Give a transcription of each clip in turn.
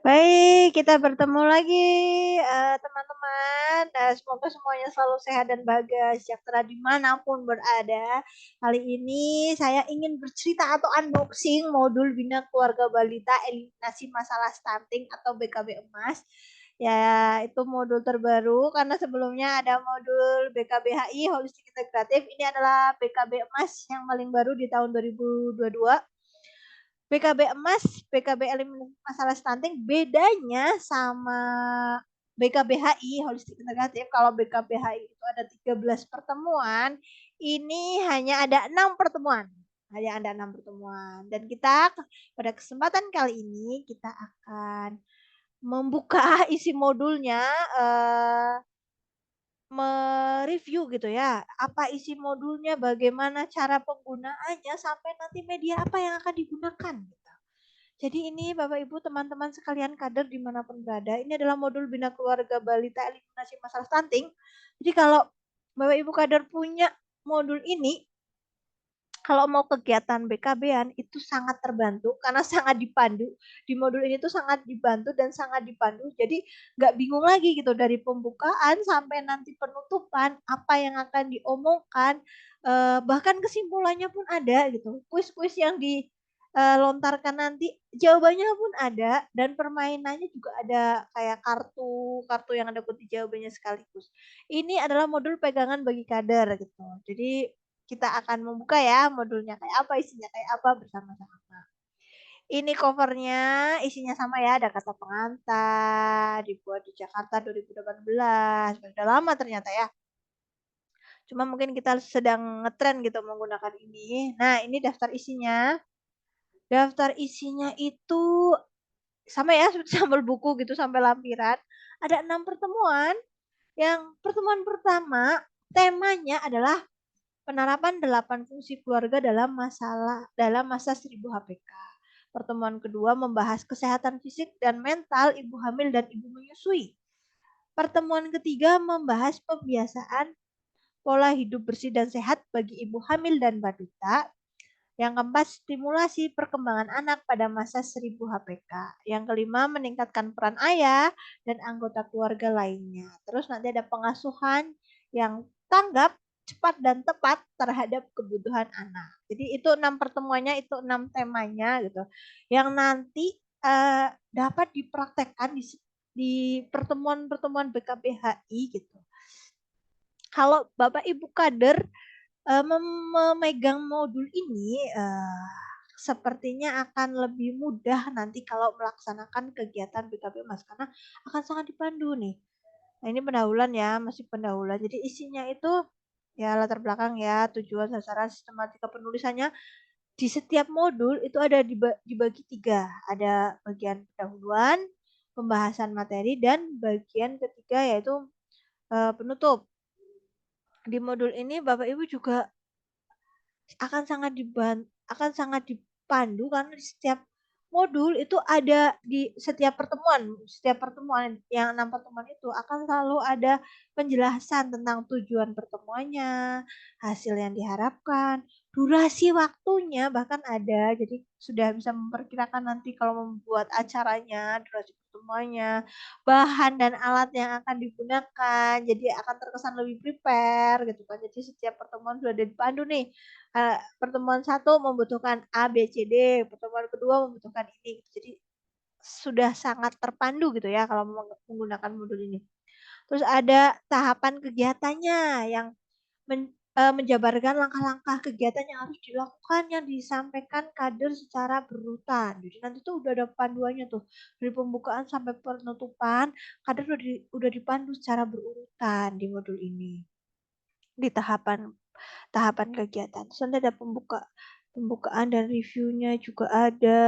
Baik, kita bertemu lagi, teman-teman. Semoga semuanya selalu sehat dan bahagia, sejahtera dimanapun berada. Kali ini saya ingin bercerita atau unboxing modul Bina Keluarga Balita Eliminasi Masalah Stunting atau BKB Emas. Ya, itu modul terbaru karena sebelumnya ada modul BKBHI Holistik Integratif. Ini adalah BKB Emas yang paling baru di tahun 2022. PKB emas, PKB eliminasi masalah stunting bedanya sama BKBHI holistik integratif. Kalau BKBHI itu ada 13 pertemuan, ini hanya ada 6 pertemuan. Hanya ada 6 pertemuan. Dan kita pada kesempatan kali ini kita akan membuka isi modulnya, mereview gitu ya, apa isi modulnya, bagaimana cara penggunaannya, sampai nanti media apa yang akan digunakan. Jadi ini Bapak Ibu teman-teman sekalian kader dimanapun berada, ini adalah modul Bina Keluarga Balita Eliminasi Masalah Stunting. Jadi kalau Bapak Ibu kader punya modul ini, kalau mau kegiatan BKB-an itu sangat terbantu karena sangat dipandu. Di modul ini tuh sangat dibantu dan sangat dipandu. Jadi nggak bingung lagi gitu dari pembukaan sampai nanti penutupan apa yang akan diomongkan, bahkan kesimpulannya pun ada gitu. Kuis-kuis yang dilontarkan nanti jawabannya pun ada dan permainannya juga ada kayak kartu yang ada kunci jawabannya sekaligus. Ini adalah modul pegangan bagi kader gitu. Jadi kita akan membuka ya modulnya kayak apa, isinya kayak apa bersama-sama. Ini covernya isinya sama ya, ada kata pengantar, dibuat di Jakarta 2018. Sudah lama ternyata ya. Cuma mungkin kita sedang ngetren gitu menggunakan ini. Nah, ini daftar isinya. Daftar isinya itu sama ya, seperti sampel buku gitu sampai lampiran. Ada 6 pertemuan. Yang pertemuan pertama temanya adalah penerapan 8 fungsi keluarga dalam masa 1000 HPK. Pertemuan kedua membahas kesehatan fisik dan mental ibu hamil dan ibu menyusui. Pertemuan ketiga membahas pembiasaan pola hidup bersih dan sehat bagi ibu hamil dan balita. Yang keempat, stimulasi perkembangan anak pada masa 1000 HPK. Yang kelima, meningkatkan peran ayah dan anggota keluarga lainnya. Terus nanti ada pengasuhan yang tanggap, cepat, dan tepat terhadap kebutuhan anak. Jadi itu 6 pertemuannya, itu 6 temanya gitu. Yang nanti dapat dipraktekkan di pertemuan-pertemuan BKBHI gitu. Kalau Bapak Ibu kader memegang modul ini sepertinya akan lebih mudah nanti kalau melaksanakan kegiatan BKB Mas karena akan sangat dipandu nih. Nah, ini pendahuluan ya, masih pendahuluan. Jadi isinya itu ya latar belakang ya, tujuan, sasaran, sistematika penulisannya di setiap modul itu ada dibagi 3. Ada bagian pendahuluan, pembahasan materi dan bagian ketiga yaitu penutup. Di modul ini Bapak Ibu juga akan sangat dipandu karena di setiap modul itu ada di setiap pertemuan yang 6 pertemuan itu akan selalu ada penjelasan tentang tujuan pertemuannya, hasil yang diharapkan, durasi waktunya bahkan ada. Jadi sudah bisa memperkirakan nanti kalau membuat acaranya, durasi pertemuannya, bahan dan alat yang akan digunakan. Jadi akan terkesan lebih prepare gitu kan. Jadi setiap pertemuan sudah ada dipandu nih. Pertemuan satu membutuhkan A, B, C, D, pertemuan kedua membutuhkan ini. Jadi sudah sangat terpandu gitu ya kalau menggunakan modul ini. Terus ada tahapan kegiatannya yang menjabarkan langkah-langkah kegiatan yang harus dilakukan yang disampaikan kader secara berurutan. Jadi nanti tuh udah ada panduannya tuh dari pembukaan sampai penutupan, kader udah dipandu secara berurutan di modul ini di tahapan tahapan kegiatan. Terus nanti ada pembukaan dan reviewnya juga ada.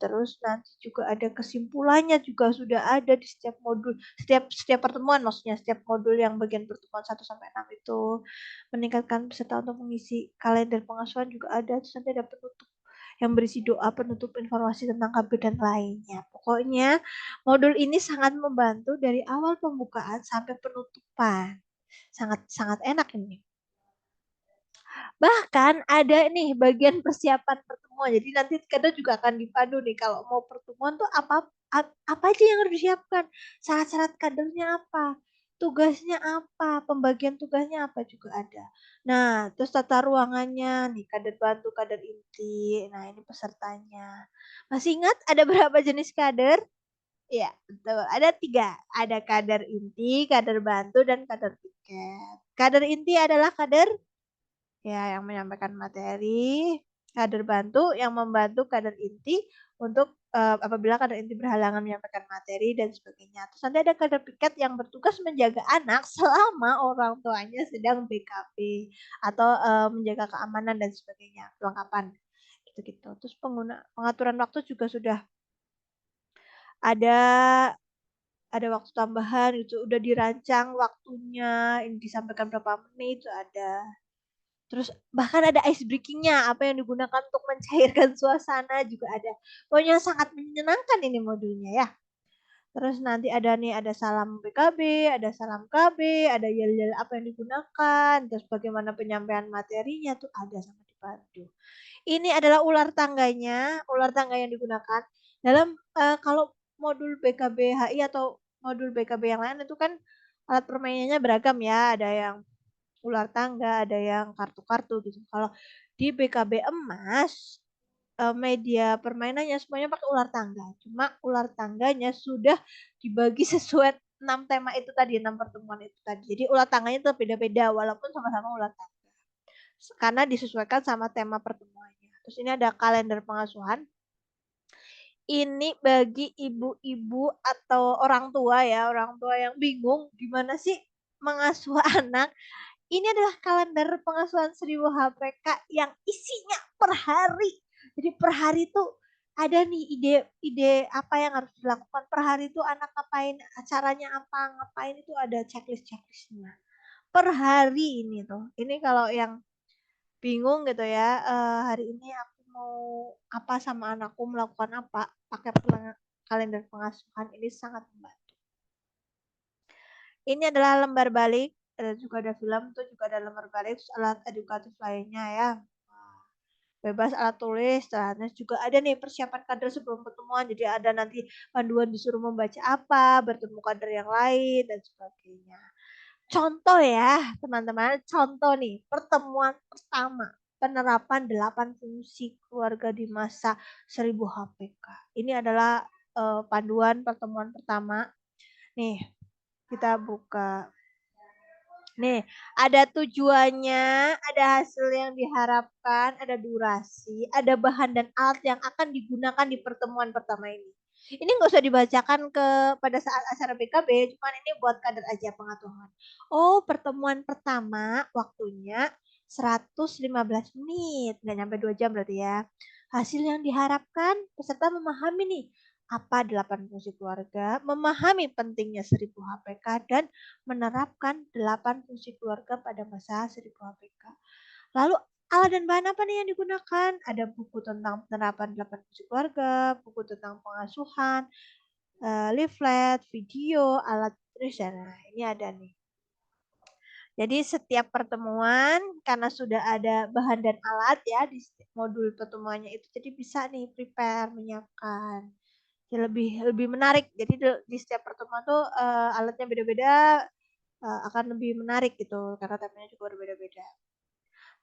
Terus nanti juga ada kesimpulannya juga sudah ada di setiap modul, setiap pertemuan maksudnya, setiap modul yang bagian pertemuan 1 sampai 6 itu. Meningkatkan peserta untuk mengisi kalender pengasuhan juga ada. Terus nanti ada penutup yang berisi doa penutup informasi tentang KB dan lainnya. Pokoknya modul ini sangat membantu dari awal pembukaan sampai penutupan. Sangat enak ini. Bahkan ada nih bagian persiapan pertemuan. Jadi nanti kadang juga akan dipandu nih kalau mau pertemuan tuh apa Apa aja yang harus disiapkan, syarat-syarat kadernya apa, tugasnya apa, pembagian tugasnya apa juga ada. Nah, terus tata ruangannya nih, kader bantu, kader inti. Nah, ini pesertanya. Masih ingat ada berapa jenis kader? Iya, betul. Ada 3. Ada kader inti, kader bantu, dan kader piket. Kader inti adalah kader ya yang menyampaikan materi, kader bantu yang membantu kader inti untuk apabila kader inti berhalangan menyampaikan materi dan sebagainya. Terus nanti ada kader piket yang bertugas menjaga anak selama orang tuanya sedang BKP atau menjaga keamanan dan sebagainya, kelengkapan gitu-gitu. Terus pengaturan waktu juga sudah ada waktu tambahan itu udah dirancang waktunya, ini disampaikan berapa menit itu ada. Terus bahkan ada ice breaking-nya, apa yang digunakan untuk mencairkan suasana juga ada. Pokoknya sangat menyenangkan ini modulnya ya. Terus nanti ada nih, ada salam PKB, ada salam KB, ada yel-yel apa yang digunakan, terus bagaimana penyampaian materinya tuh ada sama dibantu. Ini adalah ular tangga yang digunakan dalam kalau modul BKB HI atau modul BKB yang lain itu kan alat permainannya beragam ya, ada yang ular tangga, ada yang kartu-kartu gitu. Kalau di BKB Emas media permainannya semuanya pakai ular tangga. Cuma ular tangganya sudah dibagi sesuai 6 tema itu tadi, 6 pertemuan itu tadi. Jadi ular tangganya tetap beda-beda walaupun sama-sama ular tangga. Karena disesuaikan sama tema pertemuannya. Terus ini ada kalender pengasuhan. Ini bagi ibu-ibu atau orang tua ya, orang tua yang bingung gimana sih mengasuh anak. Ini adalah kalender pengasuhan 1000 HPK yang isinya per hari. Jadi per hari tuh ada nih ide-ide apa yang harus dilakukan per hari itu anak ngapain, acaranya apa, ngapain itu ada checklist-checklistnya. Per hari ini tuh. Ini kalau yang bingung gitu ya, hari ini aku mau apa sama anakku, melakukan apa, pakai kalender pengasuhan ini sangat membantu. Ini adalah lembar balik, juga ada film tuh juga ada lembar balik, alat edukatif lainnya ya. Bebas alat tulis, terus juga ada nih persiapan kader sebelum pertemuan, jadi ada nanti panduan disuruh membaca apa, bertemu kader yang lain dan sebagainya. Contoh ya teman-teman, contoh nih pertemuan pertama penerapan 8 fungsi keluarga di masa 1000 HPK. Ini adalah panduan pertemuan pertama. Nih, kita buka. Nih, ada tujuannya, ada hasil yang diharapkan, ada durasi, ada bahan dan alat yang akan digunakan di pertemuan pertama ini. Ini nggak usah dibacakan pada saat acara BKB, cuman ini buat kader aja pengetahuan. Oh, pertemuan pertama waktunya 115 menit, nggak nyampe 2 jam berarti ya. Hasil yang diharapkan peserta memahami nih apa 8 fungsi keluarga, memahami pentingnya 1000 HPK dan menerapkan 8 fungsi keluarga pada masa 1000 HPK. Lalu alat dan bahan apa nih yang digunakan? Ada buku tentang penerapan 8 fungsi keluarga, buku tentang pengasuhan, leaflet, video, alat tulis. Nah, ini ada nih. Jadi setiap pertemuan karena sudah ada bahan dan alat ya di modul pertemuannya itu, jadi bisa nih prepare, menyiapkan. Ya lebih menarik. Jadi di setiap pertemuan tuh alatnya beda-beda, akan lebih menarik gitu karena temanya juga berbeda-beda.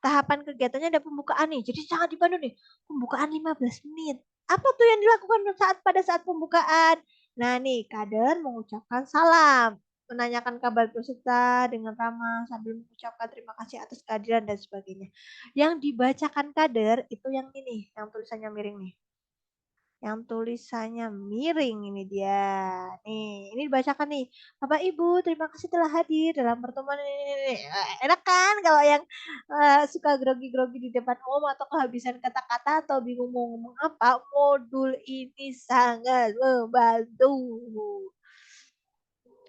Tahapan kegiatannya ada pembukaan nih. Jadi sangat dibantu nih. Pembukaan 15 menit. Apa tuh yang dilakukan pada saat pembukaan? Nah nih, kader mengucapkan salam, menanyakan kabar peserta dengan ramah sambil mengucapkan terima kasih atas kehadiran dan sebagainya. Yang dibacakan kader itu yang ini, yang tulisannya miring nih. Yang tulisannya miring ini dia. Nih, ini dibacakan nih. Bapak Ibu, terima kasih telah hadir dalam pertemuan ini. Enak kan kalau yang suka grogi-grogi di depan umum atau kehabisan kata-kata atau bingung mau ngomong apa, modul ini sangat membantu.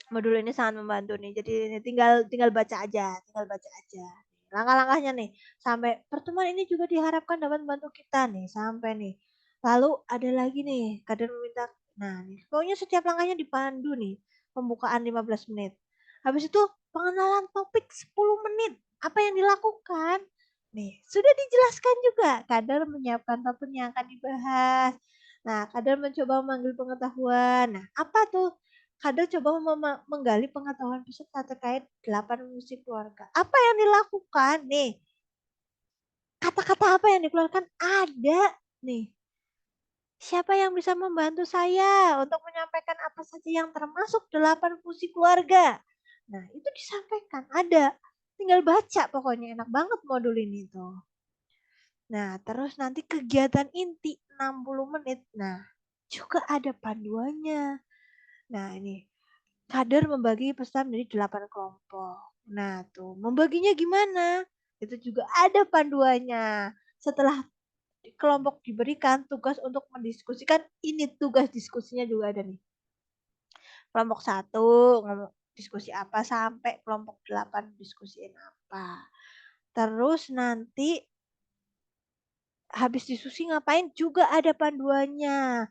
Modul ini sangat membantu nih. Jadi tinggal baca aja, tinggal baca aja. Langkah-langkahnya nih, sampai pertemuan ini juga diharapkan dapat membantu kita nih, sampai nih. Lalu ada lagi nih, kader meminta, nah nih, pokoknya setiap langkahnya dipandu nih, pembukaan 15 menit. Habis itu pengenalan topik 10 menit. Apa yang dilakukan? Nih, sudah dijelaskan juga, kader menyiapkan topik yang akan dibahas. Nah, kader mencoba memanggil pengetahuan. Nah, apa tuh? Kader coba menggali pengetahuan peserta terkait 8 fungsi keluarga. Apa yang dilakukan nih? Kata-kata apa yang dikeluarkan? Ada nih. Siapa yang bisa membantu saya untuk menyampaikan apa saja yang termasuk 8 fungsi keluarga? Nah, itu disampaikan, ada. Tinggal baca pokoknya, enak banget modul ini tuh. Nah, terus nanti kegiatan inti 60 menit. Nah, juga ada panduannya. Nah, ini kader membagi pesan menjadi 8 kelompok. Nah, tuh membaginya gimana? Itu juga ada panduannya. Setelah kelompok diberikan tugas untuk mendiskusikan, ini tugas diskusinya juga ada nih. Kelompok 1 ngomong diskusi apa sampai kelompok 8 diskusiin apa. Terus nanti habis diskusi ngapain juga ada panduannya.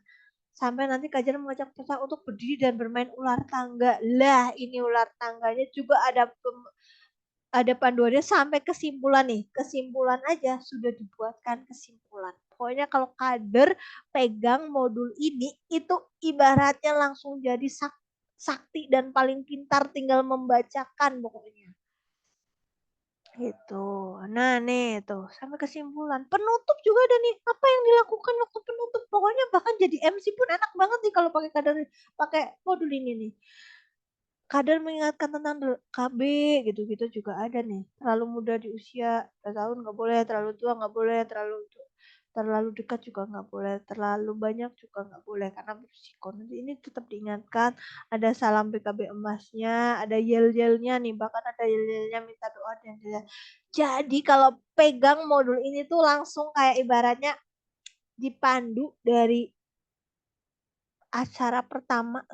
Sampai nanti kajian mengajak peserta untuk berdiri dan bermain ular tangga. Lah, ini ular tangganya juga ada panduannya sampai kesimpulan nih. Kesimpulan aja sudah dibuatkan kesimpulan. Pokoknya kalau kader pegang modul ini itu ibaratnya langsung jadi sakti dan paling pintar tinggal membacakan pokoknya. Gitu. Nah nih tuh sampai kesimpulan. Penutup juga ada nih. Apa yang dilakukan waktu penutup? Pokoknya bahkan jadi MC pun enak banget nih kalau pakai kader pakai modul ini nih. Kadang mengingatkan tentang KB gitu-gitu juga ada nih. Terlalu muda di usia 2 tahun nggak boleh, terlalu tua nggak boleh, terlalu dekat juga nggak boleh, terlalu banyak juga nggak boleh karena berisiko. Nanti ini tetap diingatkan, ada salam PKB emasnya, ada yel-yelnya nih, bahkan ada yel-yelnya minta doa dan dia. Jadi kalau pegang modul ini tuh langsung kayak ibaratnya dipandu dari acara pertama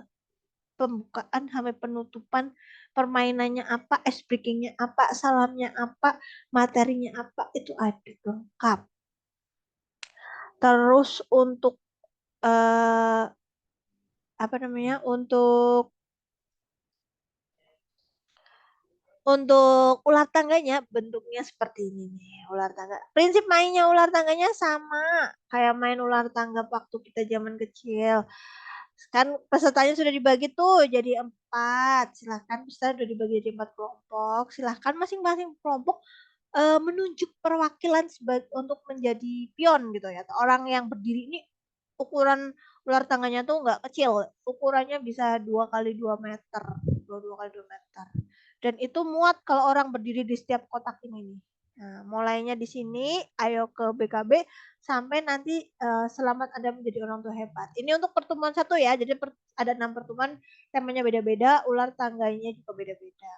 pembukaan sampai penutupan, permainannya apa, ice breakingnya apa, salamnya apa, materinya apa, itu ada lengkap. Terus untuk apa namanya, untuk ular tangganya bentuknya seperti ini nih, ular tangga. Prinsip mainnya ular tangganya sama kayak main ular tangga waktu kita zaman kecil. Kan pesertanya sudah dibagi tuh jadi 4. Silahkan peserta sudah dibagi jadi 4 kelompok. Silahkan masing-masing kelompok menunjuk perwakilan untuk menjadi pion gitu ya. Orang yang berdiri ini ukuran ular tangganya tuh nggak kecil. Ukurannya bisa 2 kali 2 meter. 2 kali 2 meter. Dan itu muat kalau orang berdiri di setiap kotak ini nih. Nah, mulainya di sini, ayo ke BKB sampai nanti selamat Anda menjadi orang tua hebat. Ini untuk pertemuan 1 ya. Jadi ada 6 pertemuan, temanya beda-beda, ular tangganya juga beda-beda.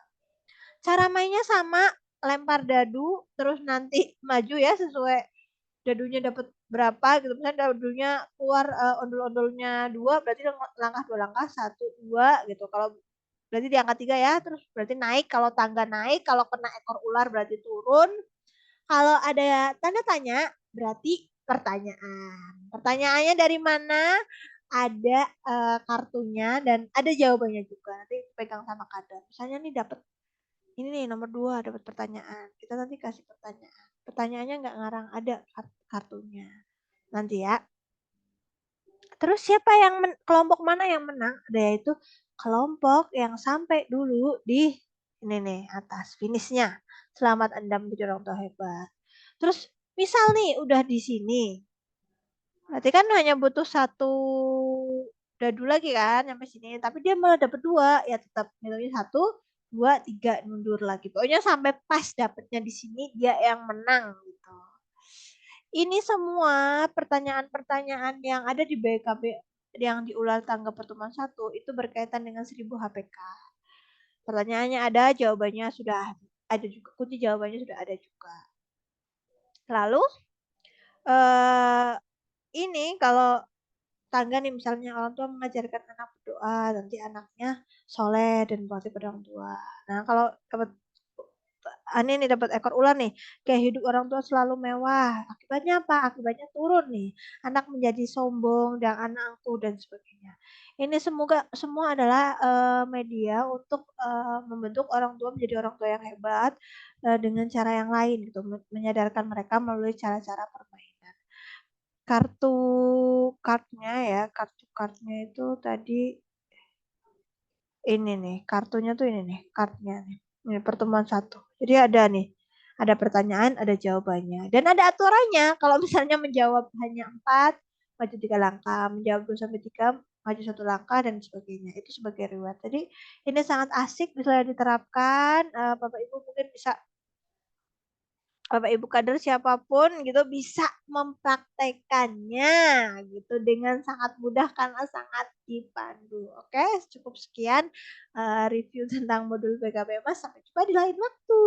Cara mainnya sama, lempar dadu, terus nanti maju ya sesuai dadunya dapat berapa gitu. Misalnya dadunya keluar ondol-ondolnya 2, berarti langkah 2 langkah, 1, 2 gitu. Kalau berarti di angka 3 ya, terus berarti naik, kalau tangga naik, kalau kena ekor ular berarti turun. Kalau ada tanda tanya, berarti pertanyaan. Pertanyaannya dari mana? Ada kartunya dan ada jawabannya juga. Nanti pegang sama kadar. Misalnya nih dapat ini nih nomor 2 dapat pertanyaan. Kita nanti kasih pertanyaan. Pertanyaannya nggak ngarang, ada kartunya. Nanti ya. Terus siapa yang kelompok mana yang menang? Yaitu kelompok yang sampai dulu di ini nih atas finishnya. Selamat Anda menjadi orang tua hebat. Terus misal nih udah di sini. Berarti kan hanya butuh 1 dadu lagi kan sampai sini. Tapi dia malah dapat 2, ya tetap nilainya 1, 2, 3 mundur lagi. Pokoknya sampai pas dapatnya di sini dia yang menang gitu. Ini semua pertanyaan-pertanyaan yang ada di BKB yang di ular tangga pertemuan 1 itu berkaitan dengan 1000 HPK. Pertanyaannya ada, jawabannya sudah ada juga. Kunci jawabannya sudah ada juga. Lalu ini kalau tangga nih misalnya orang tua mengajarkan anak berdoa, nanti anaknya soleh dan berbakti pada orang tua. Nah kalau dapat aneh nih dapat ekor ular nih, kayak hidup orang tua selalu mewah. Akibatnya apa? Akibatnya turun nih. Anak menjadi sombong dan anak angkuh dan sebagainya. Ini semoga semua adalah media untuk membentuk orang tua menjadi orang tua yang hebat dengan cara yang lain gitu, menyadarkan mereka melalui cara-cara permainan. kartu card-nya ya, kartu card-nya itu tadi ini nih, kartunya tuh ini nih, card-nya nih. Ini pertemuan satu. Jadi ada nih, ada pertanyaan, ada jawabannya. Dan ada aturannya. Kalau misalnya menjawab hanya 4, maju 3 langkah. Menjawab 2 sampai 3, maju 1 langkah dan sebagainya. Itu sebagai reward. Jadi ini sangat asik bisa diterapkan. Bapak Ibu mungkin bisa Bapak Ibu kader siapapun gitu bisa mempraktekannya gitu dengan sangat mudah karena sangat dipandu. Oke, cukup sekian review tentang modul PKBMS. Sampai jumpa di lain waktu.